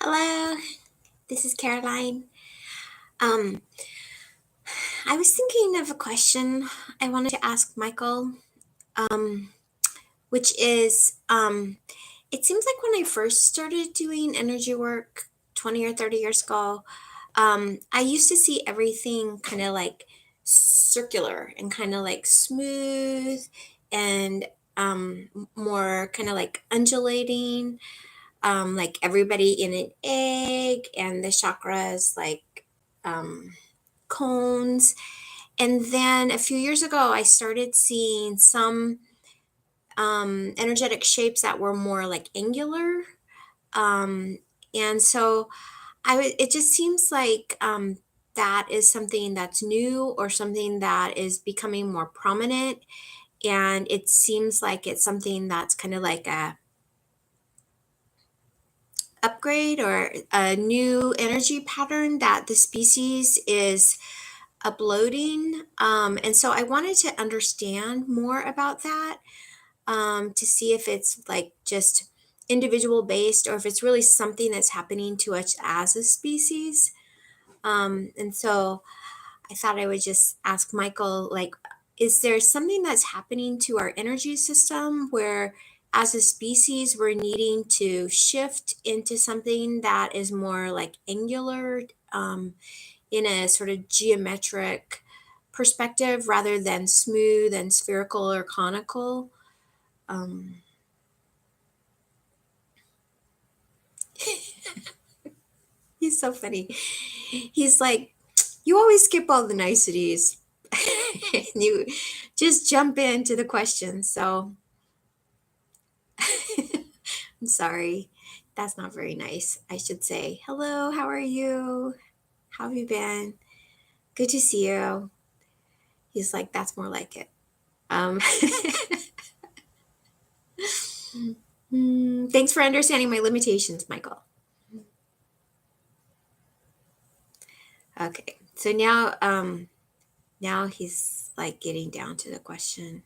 Hello, this is Caroline. Um, I was thinking of a question I wanted to ask Michael, um, which is it seems like when I first started doing energy work 20 or 30 years ago, I used to see everything kind of like circular and kind of like smooth and more kind of like undulating, like everybody in an egg and the chakras like cones. And then a few years ago, I started seeing some energetic shapes that were more like angular. Um, and so it just seems like that is something that's new or something that is becoming more prominent. And it seems like it's something that's kind of like a upgrade or a new energy pattern that the species is uploading. And so I wanted to understand more about that, to see if it's like just individual based or if it's really something that's happening to us as a species. And so I thought I would just ask Michael, like, is there something that's happening to our energy system where, as a species, we're needing to shift into something that is more like angular, in a sort of geometric perspective rather than smooth and spherical or conical? Um, he's so funny. He's like, you always skip all the niceties. And you just jump into the questions. So I'm sorry. That's not very nice. I should say, hello, how are you? How have you been? Good to see you. He's like, that's more like it. Um, thanks for understanding my limitations, Michael. Okay, so now he's like getting down to the question.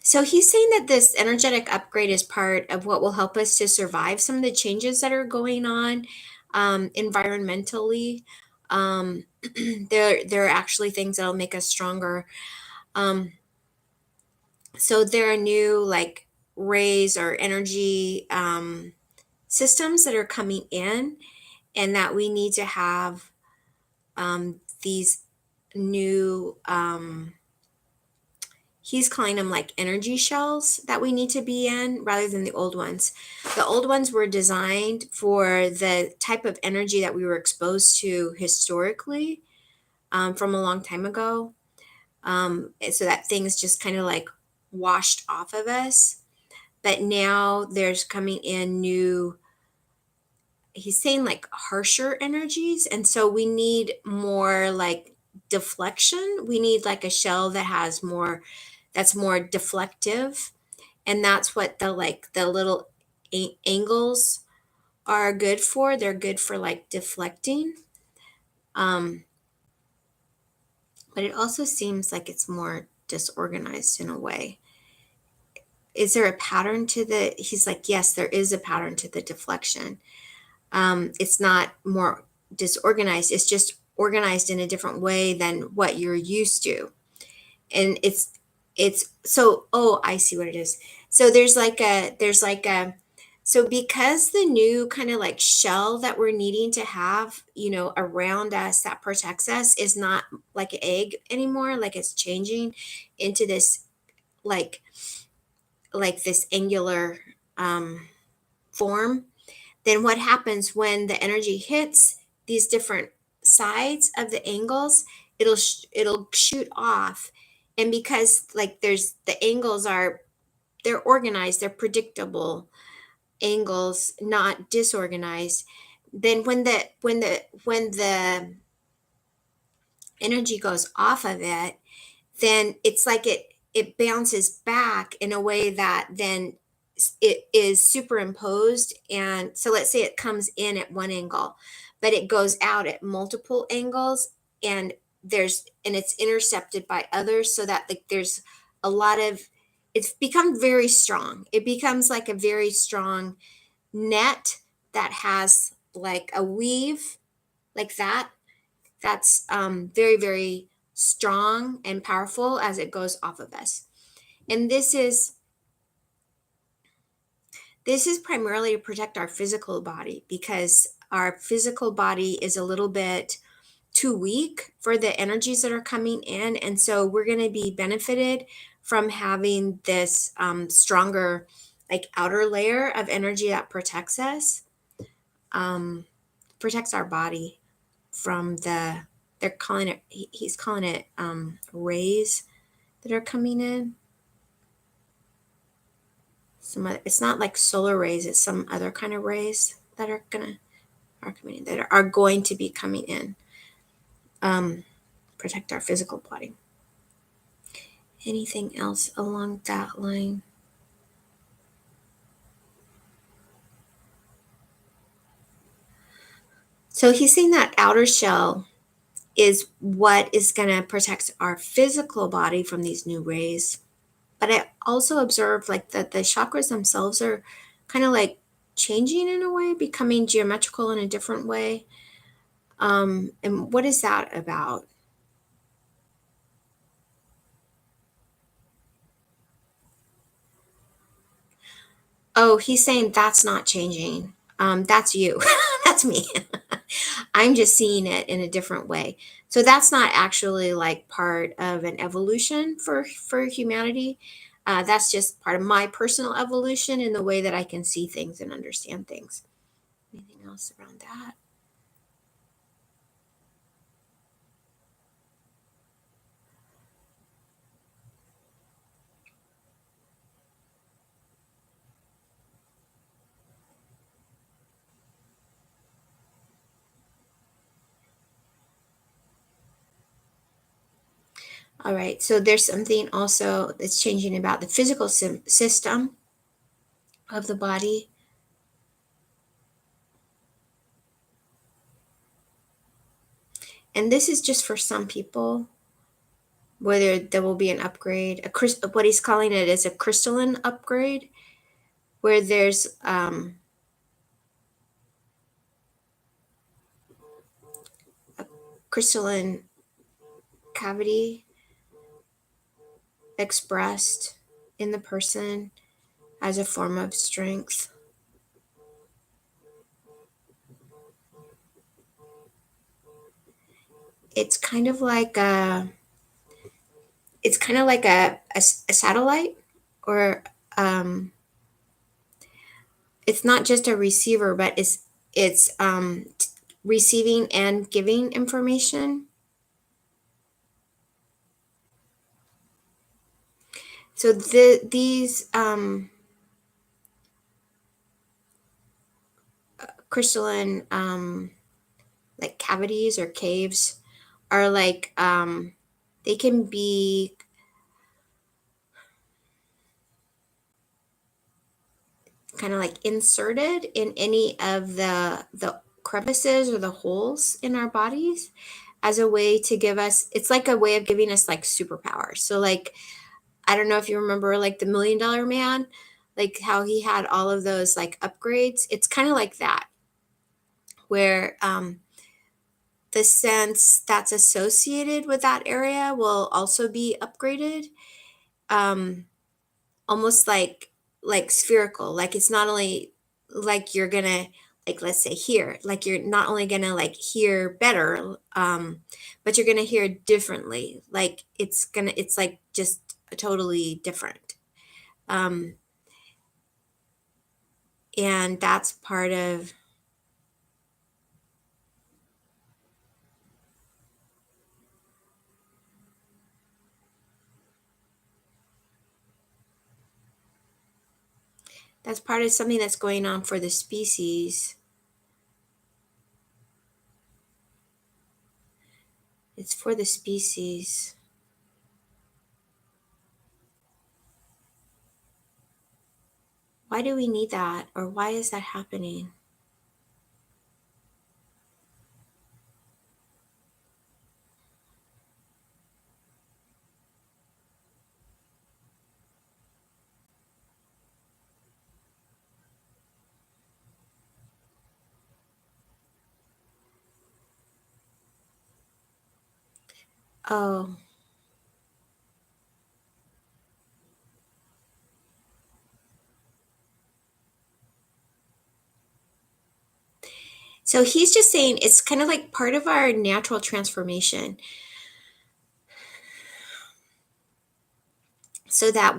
So he's saying that this energetic upgrade is part of what will help us to survive some of the changes that are going on, environmentally. Um, there are actually things that'll make us stronger. Um, so there are new like rays or energy systems that are coming in, and that we need to have these new. He's calling them like energy shells that we need to be in rather than the old ones. The old ones were designed for the type of energy that we were exposed to historically, from a long time ago. So that things just kind of like washed off of us. But now there's coming in new, he's saying like harsher energies. And so we need more like deflection. We need like a shell that has more, that's more deflective, and that's what the like the little angles are good for. They're good for like deflecting. um but it also seems like it's more disorganized in a way. Is there a pattern to the, he's like, yes, there is a pattern to the deflection. It's not more disorganized, it's just organized in a different way than what you're used to. And it's so, oh, I see what it is. So there's like a so because the new kind of like shell that we're needing to have, around us that protects us is not like an egg anymore, like it's changing into this like this angular um form. Then what happens when the energy hits these different sides of the angles? It'll shoot off. And because like there's the angles are, they're organized, they're predictable angles, not disorganized. Then when the energy goes off of it, then it's like it bounces back in a way that then it is superimposed. And so let's say it comes in at one angle, but it goes out at multiple angles, and and it's intercepted by others, so that like there's a lot of, it's become very strong. It becomes like a very strong net that has like a weave like that, that's very, very strong and powerful as it goes off of us. And this is primarily to protect our physical body, because our physical body is a little bit too weak for the energies that are coming in. And so we're going to be benefited from having this stronger, like outer layer of energy that protects us, um, protects our body from they're calling it, he's calling it rays that are coming in. It's not like solar rays, it's some other kind of rays that are coming in, that are going to be coming in, um, protect our physical body. Anything else along that line? So he's saying that outer shell is what is going to protect our physical body from these new rays. But I also observed like that the chakras themselves are kind of like changing in a way, becoming geometrical in a different way. And what is that about? Oh, he's saying that's not changing. That's you. That's me. I'm just seeing it in a different way. So that's not actually like part of an evolution for humanity. That's just part of my personal evolution in the way that I can see things and understand things. Anything else around that? All right. So there's something also that's changing about the physical system of the body. And this is just for some people, whether there will be an upgrade, what he's calling it is a crystalline upgrade, where there's a crystalline cavity expressed in the person as a form of strength. It's kind of like a satellite, or it's not just a receiver, but it's receiving and giving information. So these crystalline like cavities or caves are like they can be kind of like inserted in any of the crevices or the holes in our bodies, as a way to give us, it's like a way of giving us like superpower. So like, I don't know if you remember like the $1 million man, like how he had all of those like upgrades. It's kind of like that, where the sense that's associated with that area will also be upgraded, um, almost like spherical. Like it's not only like you're gonna, like let's say here, like you're not only gonna like hear better, but you're gonna hear differently. Like it's like just totally different. Um, and that's part of something that's going on for the species. It's for the species. Why do we need that? Or why is that happening? Oh, so he's just saying it's kind of like part of our natural transformation, so that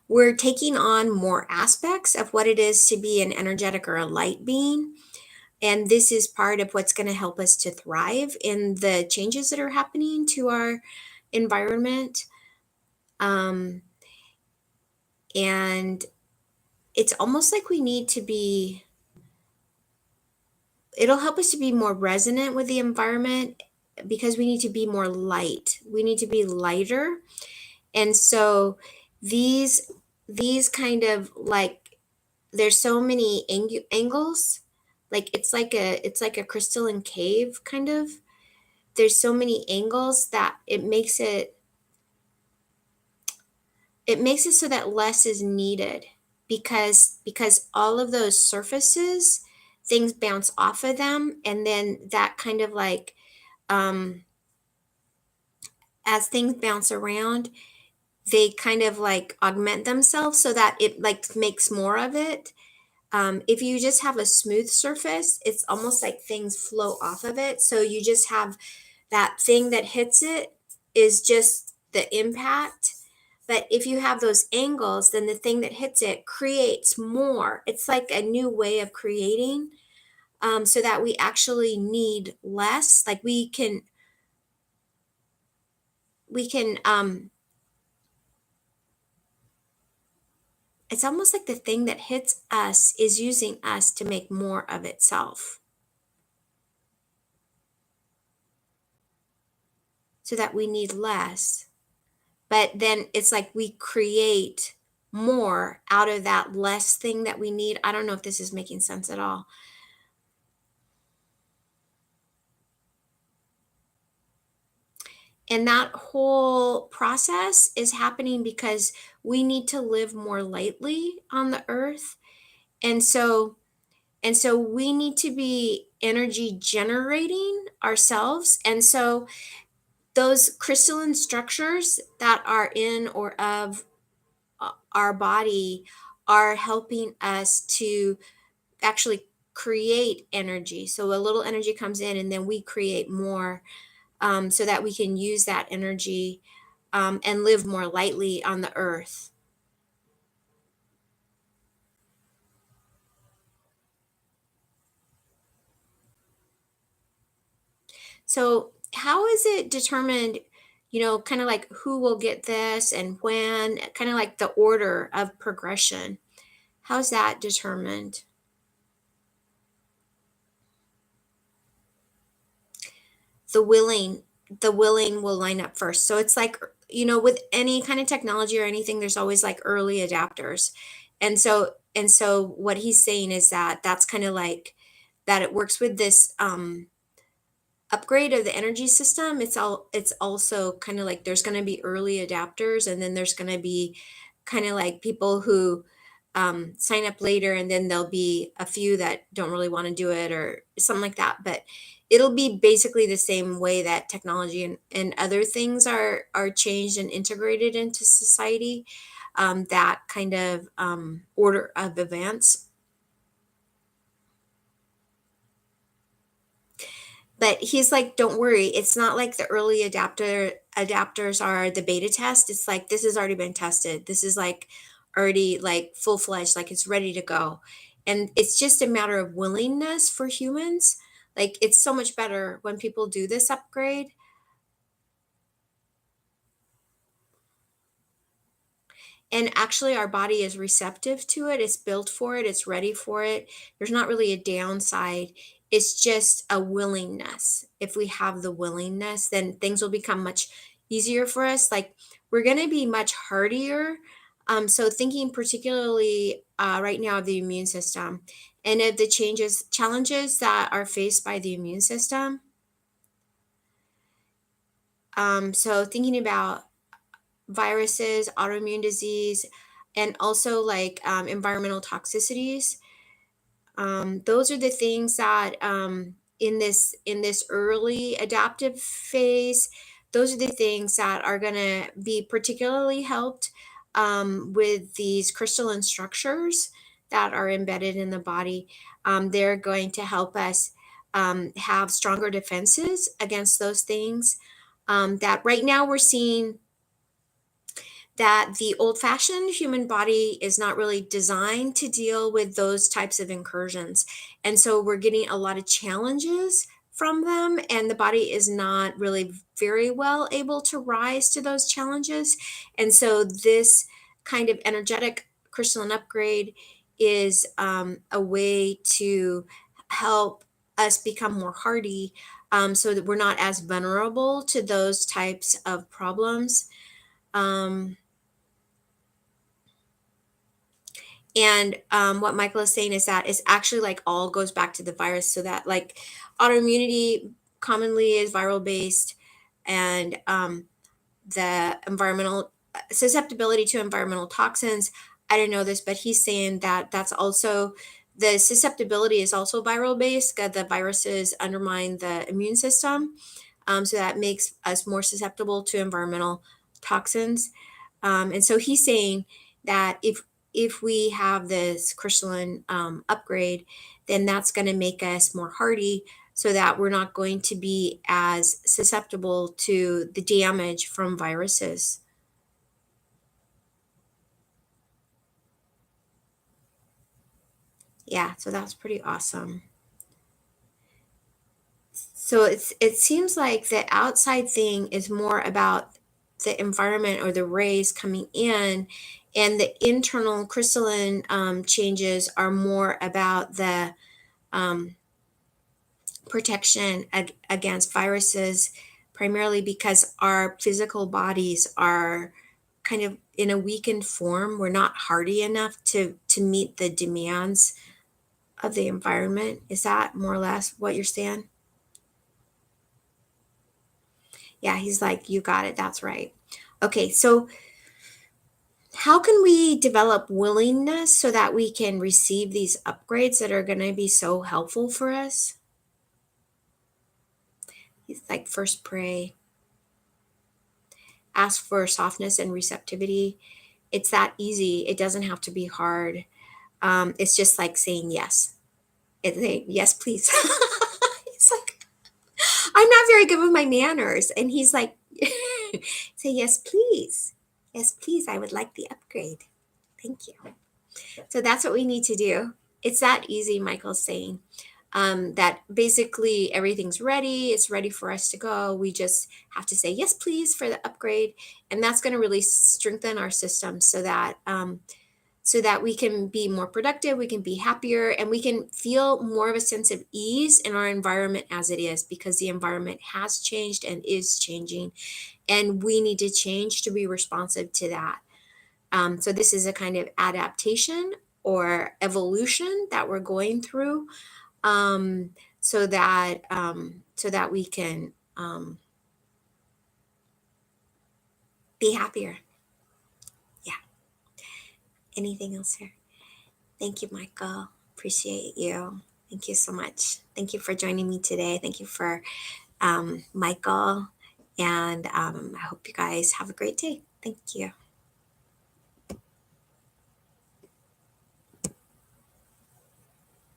we're taking on more aspects of what it is to be an energetic or a light being. And this is part of what's going to help us to thrive in the changes that are happening to our environment. Um, and it's almost like we need to be, it'll help us to be more resonant with the environment because we need to be more light. We need to be lighter. And so these, these kind of like, there's so many angles. Like it's like a crystalline cave kind of. There's so many angles that it makes it so that less is needed, because all of those surfaces, things bounce off of them, and then that kind of like, um as things bounce around, they kind of like augment themselves so that it like makes more of it. If you just have a smooth surface, it's almost like things flow off of it, so you just have that thing that hits it is just the impact. But if you have those angles, then the thing that hits it creates more. It's like a new way of creating, so that we actually need less. Like we can it's almost like the thing that hits us is using us to make more of itself, so that we need less. But then it's like we create more out of that less thing that we need. I don't know if this is making sense at all. And that whole process is happening because we need to live more lightly on the earth. And so we need to be energy generating ourselves. And so those crystalline structures that are in or of our body are helping us to actually create energy. So a little energy comes in and then we create more, so that we can use that energy, and live more lightly on the earth. So, how is it determined, kind of like who will get this and when, kind of like the order of progression? How's that determined? The willing, the willing will line up first. So it's like, with any kind of technology or anything, there's always like early adapters. And so what he's saying is that that's kind of like that it works with this upgrade of the energy system. It's also kind of like there's going to be early adapters, and then there's going to be kind of like people who sign up later, and then there'll be a few that don't really want to do it or something like that. But it'll be basically the same way that technology and other things are changed and integrated into society. That kind of order of events. But he's like, "Don't worry, it's not like the early adapters are the beta test. It's like this has already been tested. This is like already like full-fledged, like it's ready to go. And it's just a matter of willingness for humans. Like it's so much better when people do this upgrade. And actually, our body is receptive to it. It's built for it. It's ready for it. There's not really a downside. It's just a willingness. If we have the willingness, then things will become much easier for us. Like we're going to be much hardier. So, thinking particularly right now of the immune system and of the challenges that are faced by the immune system. So, thinking about viruses, autoimmune disease, and also like environmental toxicities. Those are the things that in this early adaptive phase, those are the things that are going to be particularly helped with these crystalline structures that are embedded in the body. They're going to help us have stronger defenses against those things that right now we're seeing that the old fashioned human body is not really designed to deal with those types of incursions. And so we're getting a lot of challenges from them, and the body is not really very well able to rise to those challenges. And so this kind of energetic crystalline upgrade is a way to help us become more hardy so that we're not as vulnerable to those types of problems. Um, And what Michael is saying is that it's actually like all goes back to the virus. So that like autoimmunity commonly is viral based, and the environmental susceptibility to environmental toxins. I didn't know this, but he's saying that that's also the susceptibility is also viral based. The viruses undermine the immune system, so that makes us more susceptible to environmental toxins. And so he's saying that if we have this crystalline upgrade, then that's going to make us more hardy, so that we're not going to be as susceptible to the damage from viruses. Yeah, so that's pretty awesome. So it seems like the outside thing is more about the environment or the rays coming in, and the internal crystalline changes are more about the um, protection against viruses, primarily because our physical bodies are kind of in a weakened form. We're not hardy enough to meet the demands of the environment. Is that more or less what you're saying? Yeah, he's like, you got it. That's right. Okay, so how can we develop willingness so that we can receive these upgrades that are going to be so helpful for us? He's like, first pray, ask for softness and receptivity. It's that easy. It doesn't have to be hard. It's just like saying yes. It's saying, yes, please. He's like, I'm not very good with my manners. And he's like, say, yes, please. Yes, please. I would like the upgrade. Thank you. So that's what we need to do. It's that easy, Michael's saying. That basically everything's ready. It's ready for us to go. We just have to say yes, please, for the upgrade, and that's going to really strengthen our system so that we can be more productive, we can be happier, and we can feel more of a sense of ease in our environment as it is, because the environment has changed and is changing, and we need to change to be responsive to that. So this is a kind of adaptation or evolution that we're going through, um, so that we can be happier. Yeah. Anything else here? Thank you, Michael. Appreciate you. Thank you so much. Thank you for joining me today. Thank you for Michael. And I hope you guys have a great day. Thank you.